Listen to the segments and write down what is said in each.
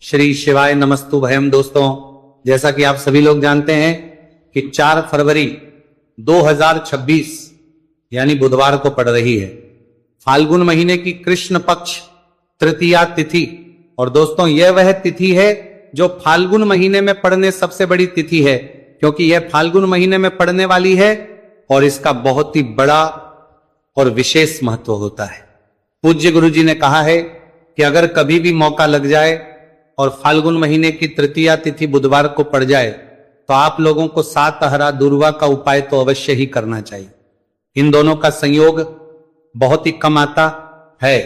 श्री शिवाय नमस्तु भयम। दोस्तों, जैसा कि आप सभी लोग जानते हैं कि 4 फरवरी 2026 यानी बुधवार को पड़ रही है फाल्गुन महीने की कृष्ण पक्ष तृतीया तिथि। और दोस्तों, यह वह तिथि है जो फाल्गुन महीने में पड़ने सबसे बड़ी तिथि है, क्योंकि यह फाल्गुन महीने में पड़ने वाली है और इसका बहुत ही बड़ा और विशेष महत्व होता है। पूज्य गुरु जी ने कहा है कि अगर कभी भी मौका लग जाए और फाल्गुन महीने की तृतीया तिथि बुधवार को पड़ जाए तो आप लोगों को 7 हरा दुर्वा का उपाय तो अवश्य ही करना चाहिए। इन दोनों का संयोग बहुत ही कम आता है।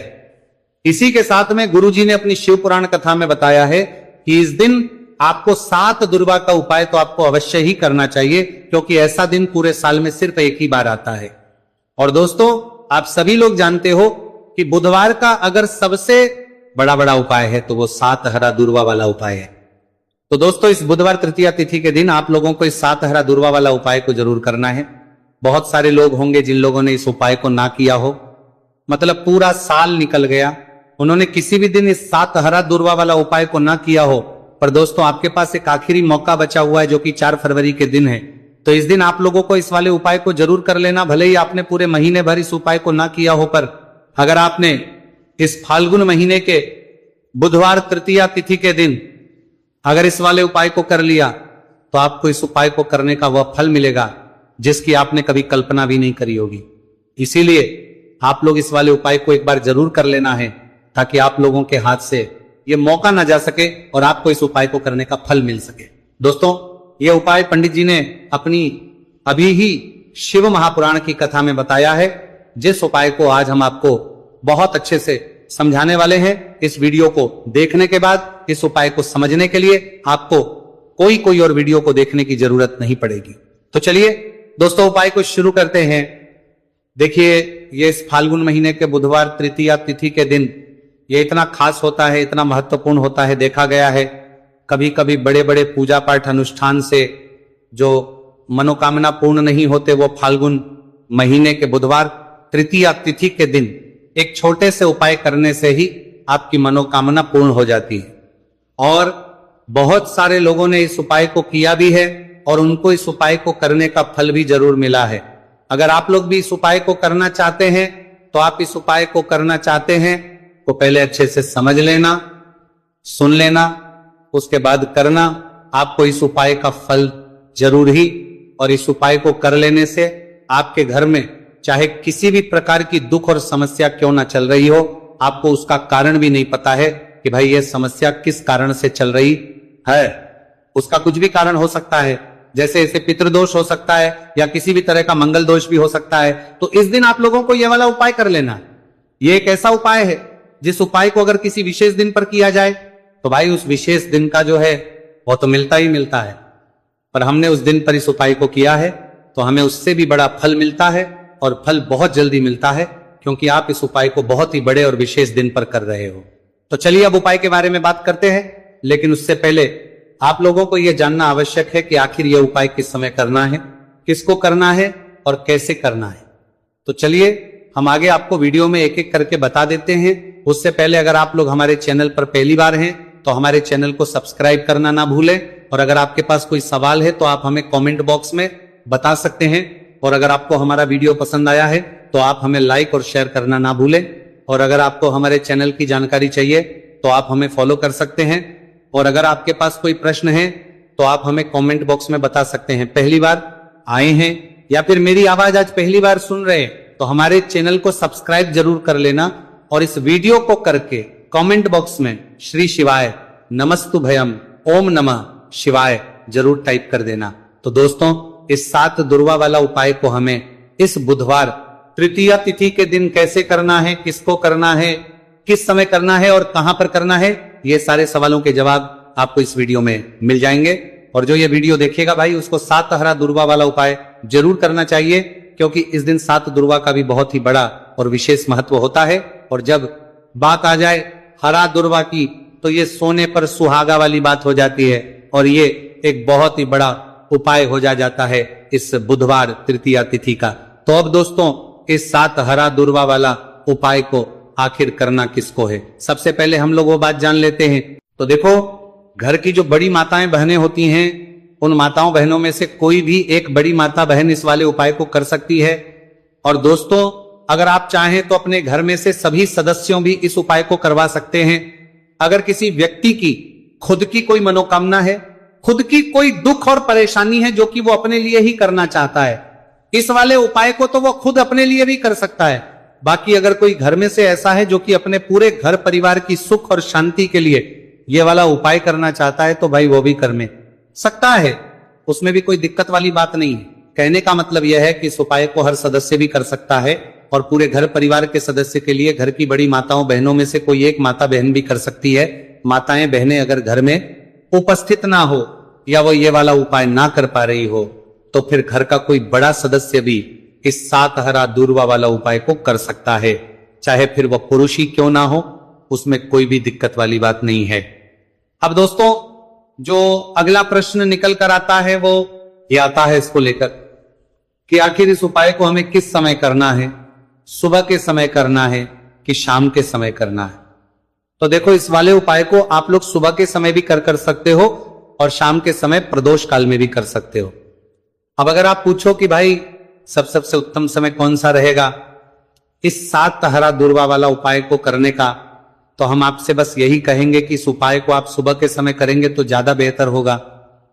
इसी के साथ में गुरु जी ने अपनी शिव पुराण कथा में बताया है कि इस दिन आपको 7 दुर्वा का उपाय तो आपको अवश्य ही करना चाहिए, क्योंकि ऐसा दिन पूरे साल में सिर्फ एक ही बार आता है। और दोस्तों, आप सभी लोग जानते हो कि बुधवार का अगर सबसे बड़ा उपाय है तो वो 7 हरा दुर्वा वाला उपाय है। तो दोस्तों, इस बुधवार तृतीया तिथि के दिन आप लोगों को इस 7 हरा दुर्वा वाला उपाय को जरूर करना है। बहुत सारे लोग होंगे जिन लोगों ने इस उपाय को ना किया हो, मतलब पूरा साल निकल गया, उन्होंने किसी भी दिन इस 7 हरा दुर्वा वाला उपाय को ना किया हो। पर दोस्तों, आपके पास एक आखिरी मौका बचा हुआ है जो कि 4 फरवरी के दिन है। तो इस दिन आप लोगों को इस वाले उपाय को जरूर कर लेना। भले ही आपने पूरे महीने भर इस उपाय को ना किया हो, पर अगर आपने इस फाल्गुन महीने के बुधवार तृतीया तिथि के दिन अगर इस वाले उपाय को कर लिया तो आपको इस उपाय को करने का वह फल मिलेगा जिसकी आपने कभी कल्पना भी नहीं करी होगी। इसीलिए आप लोग इस वाले उपाय को एक बार जरूर कर लेना है, ताकि आप लोगों के हाथ से यह मौका ना जा सके और आपको इस उपाय को करने का फल मिल सके। दोस्तों, यह उपाय पंडित जी ने अपनी अभी ही शिव महापुराण की कथा में बताया है, जिस उपाय को आज हम आपको बहुत अच्छे से समझाने वाले हैं। इस वीडियो को देखने के बाद इस उपाय को समझने के लिए आपको कोई और वीडियो को देखने की जरूरत नहीं पड़ेगी। तो चलिए दोस्तों, उपाय को शुरू करते हैं। देखिए, ये इस फाल्गुन महीने के बुधवार तृतीया तिथि के दिन ये इतना खास होता है, इतना महत्वपूर्ण होता है। देखा गया है कभी कभी बड़े बड़े पूजा पाठ अनुष्ठान से जो मनोकामना पूर्ण नहीं होते, वो फाल्गुन महीने के बुधवार तृतीया तिथि के दिन एक छोटे से उपाय करने से ही आपकी मनोकामना पूर्ण हो जाती है। और बहुत सारे लोगों ने इस उपाय को किया भी है और उनको इस उपाय को करने का फल भी जरूर मिला है। अगर आप लोग भी इस उपाय को करना चाहते हैं तो आप इस उपाय को करना चाहते हैं तो पहले अच्छे से समझ लेना, सुन लेना, उसके बाद करना। आपको इस उपाय का फल जरूर ही, और इस उपाय को कर लेने से आपके घर में चाहे किसी भी प्रकार की दुख और समस्या क्यों ना चल रही हो, आपको उसका कारण भी नहीं पता है कि भाई यह समस्या किस कारण से चल रही है। उसका कुछ भी कारण हो सकता है, जैसे इसे पितृदोष हो सकता है या किसी भी तरह का मंगल दोष भी हो सकता है। तो इस दिन आप लोगों को यह वाला उपाय कर लेना है। यह एक ऐसा उपाय है जिस उपाय को अगर किसी विशेष दिन पर किया जाए तो भाई उस विशेष दिन का जो है वो तो मिलता ही मिलता है। पर हमने उस दिन पर इस उपाय को किया है तो हमें उससे भी बड़ा फल मिलता है, और फल बहुत जल्दी मिलता है, क्योंकि आप इस उपाय को बहुत ही बड़े और विशेष दिन पर कर रहे हो। तो चलिए अब उपाय के बारे में बात करते हैं, लेकिन उससे पहले आप लोगों को यह जानना आवश्यक है कि आखिर यह उपाय किस समय करना है, किसको करना है और कैसे करना है। तो चलिए हम आगे आपको वीडियो में एक एक करके बता देते हैं। उससे पहले अगर आप लोग हमारे चैनल पर पहली बार हैं तो हमारे चैनल को सब्सक्राइब करना ना भूलें, और अगर आपके पास कोई सवाल है तो आप हमें कमेंट बॉक्स में बता सकते हैं। और अगर आपको हमारा वीडियो पसंद आया है तो आप हमें लाइक और शेयर करना ना भूलें। और अगर आपको हमारे चैनल की जानकारी चाहिए तो आप हमें फॉलो कर सकते हैं। और अगर आपके पास कोई प्रश्न है तो आप हमें कमेंट बॉक्स में बता सकते हैं। पहली बार आए हैं या फिर मेरी आवाज आज पहली बार सुन रहे हैं तो हमारे चैनल को सब्सक्राइब जरूर कर लेना, और इस वीडियो को करके कमेंट बॉक्स में श्री शिवाय नमस्तु भयम ओम नमः शिवाय जरूर टाइप कर देना। तो दोस्तों, इस 7 दुर्वा वाला उपाय को हमें इस बुधवार तृतीया तिथि के दिन कैसे करना है, किसको करना है, किस समय करना है और कहां पर करना है, ये सारे सवालों के जवाब आपको इस वीडियो में मिल जाएंगे। और जो ये वीडियो देखेगा भाई, उसको 7 हरा दुर्वा वाला उपाय जरूर करना चाहिए, क्योंकि इस दिन 7 दुर्वा का भी बहुत ही बड़ा और विशेष महत्व होता है। और जब बात आ जाए हरा दुर्वा की तो ये सोने पर सुहागा वाली बात हो जाती है, और ये एक बहुत ही बड़ा उपाय हो जाता है इस बुधवार तृतीया तिथि का। तो अब दोस्तों, इस 7 हरा दुर्वा वाला उपाय को आखिर करना किसको है, सबसे पहले हम लोग वो बात जान लेते हैं तो देखो, घर की जो बड़ी माताएं बहनें होती हैं, उन माताओं बहनों में से कोई भी एक बड़ी माता बहन इस वाले उपाय को कर सकती है। और दोस्तों, अगर आप चाहें तो अपने घर में से सभी सदस्यों भी इस उपाय को करवा सकते हैं। अगर किसी व्यक्ति की खुद की कोई मनोकामना है, खुद की कोई दुख और परेशानी है जो कि वो अपने लिए ही करना चाहता है, इस वाले उपाय को तो वो खुद अपने लिए भी कर सकता है। बाकी अगर कोई घर में से ऐसा है जो कि अपने पूरे घर परिवार की सुख और शांति के लिए ये वाला उपाय करना चाहता है, तो भाई वो भी कर में सकता है, उसमें भी कोई दिक्कत वाली बात नहीं है। कहने का मतलब यह है कि इस उपाय को हर सदस्य भी कर सकता है और पूरे घर परिवार के सदस्य के लिए घर की बड़ी माताओं बहनों में से कोई एक माता बहन भी कर सकती है। माताएं बहनें अगर घर में उपस्थित ना हो या वो ये वाला उपाय ना कर पा रही हो, तो फिर घर का कोई बड़ा सदस्य भी इस 7 हरा दूर्वा वाला उपाय को कर सकता है, चाहे फिर वह पुरुष ही क्यों ना हो, उसमें कोई भी दिक्कत वाली बात नहीं है। अब दोस्तों, जो अगला प्रश्न निकल कर आता है वो ये आता है इसको लेकर कि आखिर इस उपाय को हमें किस समय करना है, सुबह के समय करना है कि शाम के समय करना है। तो देखो, इस वाले उपाय को आप लोग सुबह के समय भी कर सकते हो और शाम के समय प्रदोष काल में भी कर सकते हो। अब अगर आप पूछो कि भाई सबसे उत्तम समय कौन सा रहेगा इस 7 हरा दूर्वा वाला उपाय को करने का, तो हम आपसे बस यही कहेंगे कि इस उपाय को आप सुबह के समय करेंगे तो ज्यादा बेहतर होगा।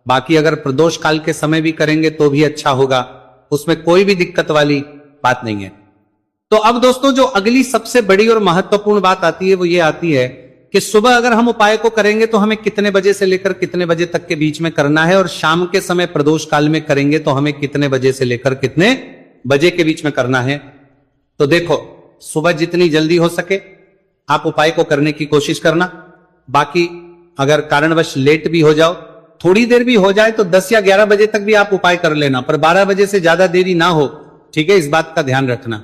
बाकी अगर प्रदोष काल के समय भी करेंगे तो भी अच्छा होगा, उसमें कोई भी दिक्कत वाली बात नहीं है। तो अब दोस्तों, जो अगली सबसे बड़ी और महत्वपूर्ण बात आती है वो ये आती है कि सुबह अगर हम उपाय को करेंगे तो हमें कितने बजे से लेकर कितने बजे तक के बीच में करना है, और शाम के समय प्रदोष काल में करेंगे तो हमें कितने बजे से लेकर कितने बजे के बीच में करना है। तो देखो, सुबह जितनी जल्दी हो सके आप उपाय को करने की कोशिश करना। बाकी अगर कारणवश लेट भी हो जाओ, थोड़ी देर भी हो जाए, तो 10 या 11 बजे तक भी आप उपाय कर लेना, पर 12 बजे से ज्यादा देरी ना हो, ठीक है, इस बात का ध्यान रखना।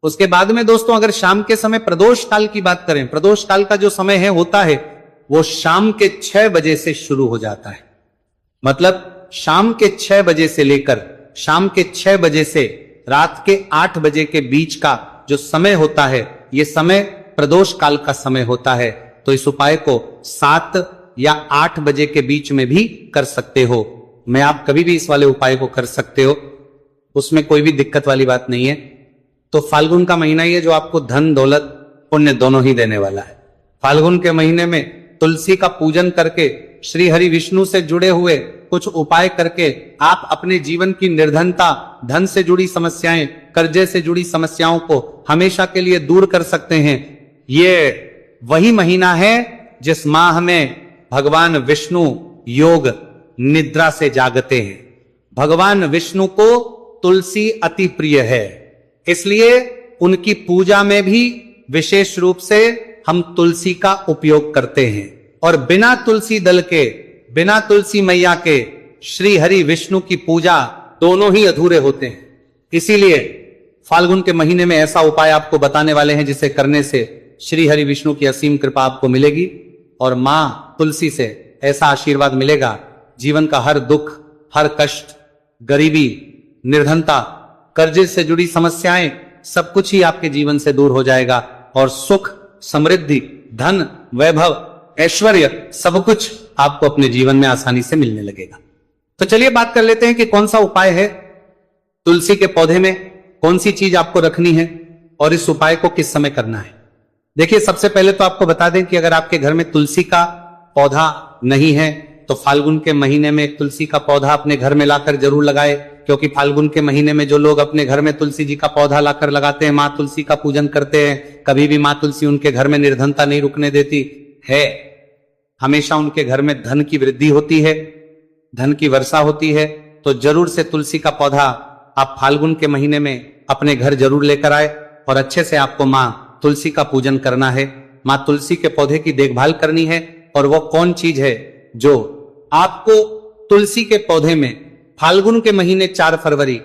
उसके बाद में दोस्तों, अगर शाम के समय प्रदोष काल की बात करें, प्रदोष काल का जो समय है होता है वो शाम के 6 बजे से शुरू हो जाता है। मतलब शाम के 6 बजे से लेकर शाम के 6 बजे से रात के 8 बजे के बीच का जो समय होता है, ये समय प्रदोष काल का समय होता है। तो इस उपाय को 7 या 8 बजे के बीच में भी कर सकते हो। मैं आप कभी भी इस वाले उपाय को कर सकते हो, उसमें कोई भी दिक्कत वाली बात नहीं है। तो फाल्गुन का महीना ही है जो आपको धन दौलत पुण्य दोनों ही देने वाला है। फाल्गुन के महीने में तुलसी का पूजन करके, श्री हरि विष्णु से जुड़े हुए कुछ उपाय करके आप अपने जीवन की निर्धनता, धन से जुड़ी समस्याएं, कर्जे से जुड़ी समस्याओं को हमेशा के लिए दूर कर सकते हैं। ये वही महीना है जिस माह में भगवान विष्णु योग निद्रा से जागते हैं। भगवान विष्णु को तुलसी अति प्रिय है, इसलिए उनकी पूजा में भी विशेष रूप से हम तुलसी का उपयोग करते हैं। और बिना तुलसी दल के, बिना तुलसी मैया के श्री हरि विष्णु की पूजा दोनों ही अधूरे होते हैं। इसीलिए फाल्गुन के महीने में ऐसा उपाय आपको बताने वाले हैं जिसे करने से श्री हरि विष्णु की असीम कृपा आपको मिलेगी और मां तुलसी से ऐसा आशीर्वाद मिलेगा, जीवन का हर दुख, हर कष्ट, गरीबी, निर्धनता, कर्जे से जुड़ी समस्याएं, सब कुछ ही आपके जीवन से दूर हो जाएगा और सुख, समृद्धि, धन, वैभव, ऐश्वर्य, सब कुछ आपको अपने जीवन में आसानी से मिलने लगेगा। तो चलिए बात कर लेते हैं कि कौन सा उपाय है। तुलसी के पौधे में कौन सी चीज आपको रखनी है और इस उपाय को किस समय करना है। देखिए, सबसे पहले तो आपको बता दें कि अगर आपके घर में तुलसी का पौधा नहीं है तो फाल्गुन के महीने में एक तुलसी का पौधा अपने घर में लाकर जरूर लगाए, क्योंकि फाल्गुन के महीने में जो लोग अपने घर में तुलसी जी का पौधा लाकर लगाते हैं, माँ तुलसी का पूजन करते हैं, कभी भी माँ तुलसी उनके घर में निर्धनता नहीं रुकने देती है। हमेशा उनके घर में धन की वृद्धि होती है, धन की वर्षा होती है। तो जरूर से तुलसी का पौधा आप फाल्गुन के महीने में अपने घर जरूर लेकर आए और अच्छे से आपको माँ तुलसी का पूजन करना है। माँ तुलसी के पौधे की देखभाल करनी है। और वो कौन चीज है जो आपको तुलसी के पौधे में फाल्गुन के महीने 4 फरवरी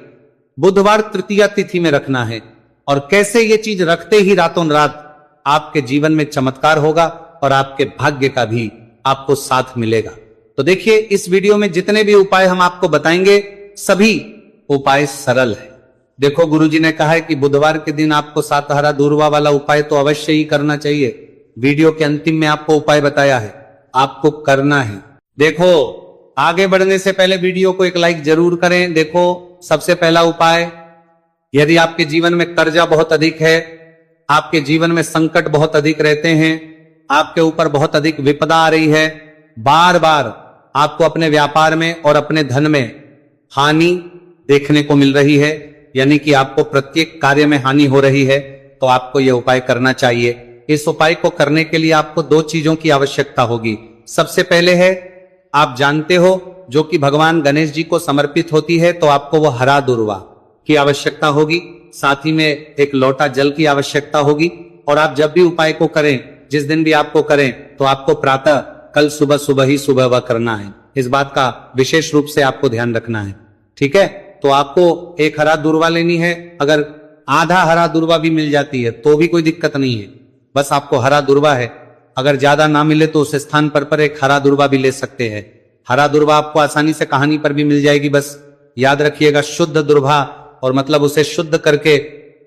बुधवार तृतीया तिथि में रखना है। और कैसे ये चीज रखते ही रातों रात आपके जीवन में चमत्कार होगा और आपके भाग्य का भी आपको साथ मिलेगा। तो देखिए, इस वीडियो में जितने भी उपाय हम आपको बताएंगे सभी उपाय सरल है। देखो, गुरुजी ने कहा है कि बुधवार के दिन आपको 7 हरा दूर्वा वाला उपाय तो अवश्य ही करना चाहिए। वीडियो के अंतिम में आपको उपाय बताया है। आपको करना है। देखो, आगे बढ़ने से पहले वीडियो को एक लाइक जरूर करें। देखो, सबसे पहला उपाय, यदि आपके जीवन में कर्जा बहुत अधिक है, आपके जीवन में संकट बहुत अधिक रहते हैं, आपके ऊपर बहुत अधिक विपदा आ रही है, बार बार आपको अपने व्यापार में और अपने धन में हानि देखने को मिल रही है, यानी कि आपको प्रत्येक कार्य में हानि हो रही है, तो आपको यह उपाय करना चाहिए। इस उपाय को करने के लिए आपको दो चीजों की आवश्यकता होगी। सबसे पहले है, आप जानते हो, जो कि भगवान गणेश जी को समर्पित होती है, तो आपको वो हरा दुर्वा की आवश्यकता होगी। साथ ही में एक लोटा जल की आवश्यकता होगी। और आप जब भी उपाय को करें, जिस दिन भी आपको करें, तो आपको प्रातः कल सुबह ही सुबह वह करना है। इस बात का विशेष रूप से आपको ध्यान रखना है, ठीक है। तो आपको एक हरा दुर्वा लेनी है। अगर आधा हरा दुर्वा भी मिल जाती है तो भी कोई दिक्कत नहीं है, बस आपको हरा दुर्वा है। अगर ज्यादा ना मिले तो उस स्थान पर एक हरा दुर्वा भी ले सकते हैं। हरा दुर्वा आपको आसानी से कहानी पर भी मिल जाएगी। बस याद रखिएगा, शुद्ध दुर्वा, और मतलब उसे शुद्ध करके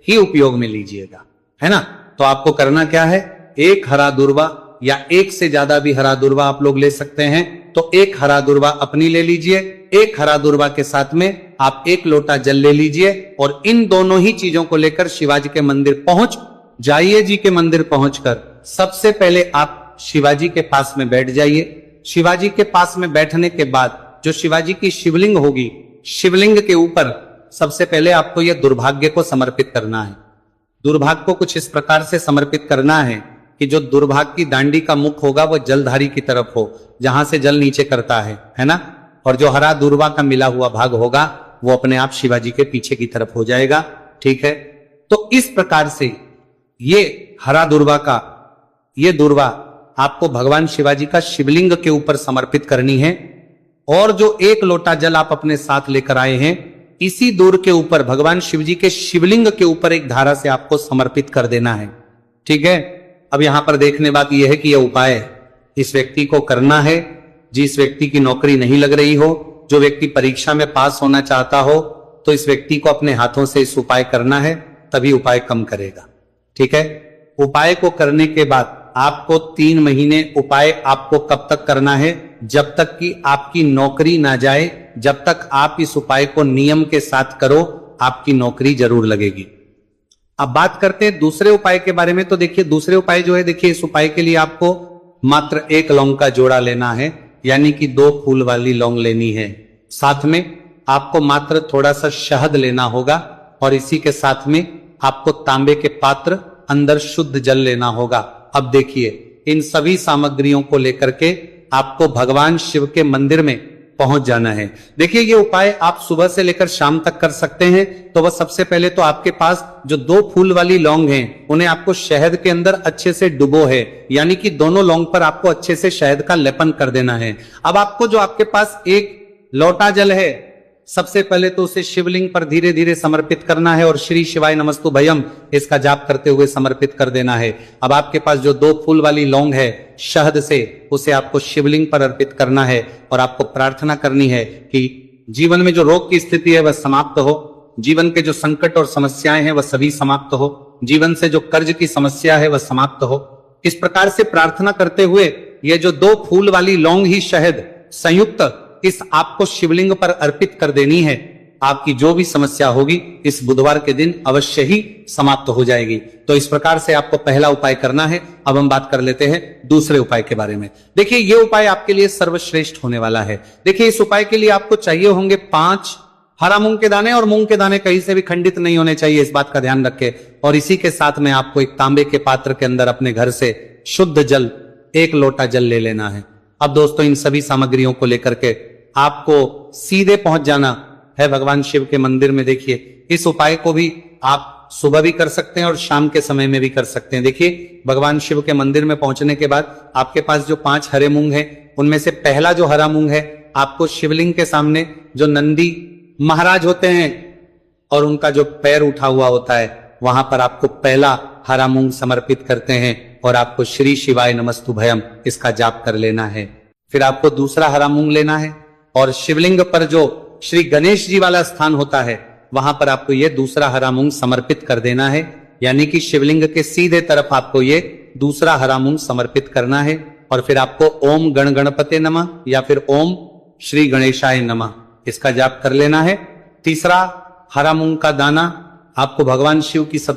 ही उपयोग में लीजिएगा, है ना। तो आपको करना क्या है, एक हरा दुर्वा या एक से ज्यादा भी हरा दुर्वा आप लोग ले सकते हैं। तो एक हरा दुर्वा अपनी ले लीजिए, एक हरा दुर्वा के साथ में आप एक लोटा जल ले लीजिए, और इन दोनों ही चीजों को लेकर शिवाजी के मंदिर पहुंच जाइए। जी के मंदिर पहुंचकर सबसे पहले आप शिवाजी के पास में बैठ जाइए। शिवाजी के पास में बैठने के बाद जो शिवाजी की शिवलिंग होगी, शिवलिंग के ऊपर सबसे पहले आपको यह दुर्भाग्य को समर्पित करना है। दुर्भाग्य को कुछ इस प्रकार से समर्पित करना है कि जो दुर्भाग्य की दांडी का मुख होगा वो जलधारी की तरफ हो, जहां से जल नीचे करता है ना। और जो हरा दुर्वा का मिला हुआ भाग होगा वो अपने आप शिवाजी के पीछे की तरफ हो जाएगा, ठीक है। तो इस प्रकार से ये हरा दुर्वा का, ये दुर्वा आपको भगवान शिवाजी का शिवलिंग के ऊपर समर्पित करनी है। और जो एक लोटा जल आप अपने साथ लेकर आए हैं, इसी दूर के ऊपर भगवान शिवजी के शिवलिंग के ऊपर एक धारा से आपको समर्पित कर देना है, ठीक है। अब यहां पर देखने बात यह है कि यह उपाय इस व्यक्ति को करना है जिस व्यक्ति की नौकरी नहीं लग रही हो, जो व्यक्ति परीक्षा में पास होना चाहता हो, तो इस व्यक्ति को अपने हाथों से इस उपाय करना है, तभी उपाय कम करेगा, ठीक है। उपाय को करने के बाद आपको 3 महीने उपाय आपको कब तक करना है, जब तक कि आपकी नौकरी ना जाए। जब तक आप इस उपाय को नियम के साथ करो, आपकी नौकरी जरूर लगेगी। अब बात करते हैं दूसरे उपाय के बारे में। तो देखिए, दूसरे उपाय जो है, देखिए इस उपाय के लिए आपको मात्र 1 लौंग का जोड़ा लेना है, यानी कि 2 फूल वाली लौंग लेनी है। साथ में आपको मात्र थोड़ा सा शहद लेना होगा, और इसी के साथ में आपको तांबे के पात्र, अंदर शुद्ध जल लेना होगा। अब देखिए, इन सभी सामग्रियों को लेकर के आपको भगवान शिव के मंदिर में पहुंच जाना है। देखिए, ये उपाय आप सुबह से लेकर शाम तक कर सकते हैं। तो वह सबसे पहले तो आपके पास जो 2 फूल वाली लौंग हैं, उन्हें आपको शहद के अंदर अच्छे से डुबो है, यानी कि दोनों लौंग पर आपको अच्छे से शहद का लेपन कर देना है। अब आपको जो आपके पास एक लोटा जल है, सबसे पहले तो उसे शिवलिंग पर धीरे धीरे समर्पित करना है, और श्री शिवाय नमस्तुभयम इसका जाप करते हुए समर्पित कर देना है। अब आपके पास जो 2 फूल वाली लौंग है शहद से, उसे आपको शिवलिंग पर अर्पित करना है, और आपको प्रार्थना करनी है कि जीवन में जो रोग की स्थिति है वह समाप्त हो, जीवन के जो संकट और समस्याएं हैं वह सभी समाप्त हो, जीवन से जो कर्ज की समस्या है वह समाप्त हो। इस प्रकार से प्रार्थना करते हुए ये जो 2 फूल वाली लौंग ही शहद संयुक्त इस आपको शिवलिंग पर अर्पित कर देनी है। आपकी जो भी समस्या होगी इस बुधवार के दिन अवश्य ही समाप्त हो जाएगी। तो इस प्रकार से आपको पहला उपाय करना है। अब हम बात कर लेते हैं दूसरे उपाय के बारे में। देखिए, यह उपाय आपके लिए सर्वश्रेष्ठ होने वाला है। देखिए, इस उपाय के लिए आपको चाहिए होंगे 5 हरा मूंग के दाने, और मूंग के दाने कहीं से भी खंडित नहीं होने चाहिए, इस बात का ध्यान रखें। और इसी के साथ में आपको एक तांबे के पात्र के अंदर अपने घर से शुद्ध जल, 1 लोटा जल ले लेना है। अब दोस्तों, इन सभी सामग्रियों को लेकर के आपको सीधे पहुंच जाना है भगवान शिव के मंदिर में। देखिए, इस उपाय को भी आप सुबह भी कर सकते हैं और शाम के समय में भी कर सकते हैं। देखिए, भगवान शिव के मंदिर में पहुंचने के बाद आपके पास जो 5 हरे मूंग हैं, उनमें से पहला जो हरा मूंग है, आपको शिवलिंग के सामने जो नंदी महाराज होते हैं और उनका जो पैर उठा हुआ होता है, वहां पर आपको पहला हरा मूंग समर्पित करते हैं, और आपको श्री शिवाय नमस्तुभयम इसका जाप कर लेना है। फिर आपको दूसरा हरा मूंग लेना है, और शिवलिंग पर जो श्री गणेश जी वाला स्थान होता है, वहां पर आपको ये दूसरा हरा मूंग समर्पित कर देना है, यानी कि शिवलिंग के सीधे तरफ आपको ये दूसरा हरा मूंग समर्पित करना है। और फिर आपको ओम गण गणपते नमः या फिर ओम श्री गणेशाय नमः इसका जाप कर लेना है। तीसरा, हरा मूंग का दाना आपको भगवान शिव की सब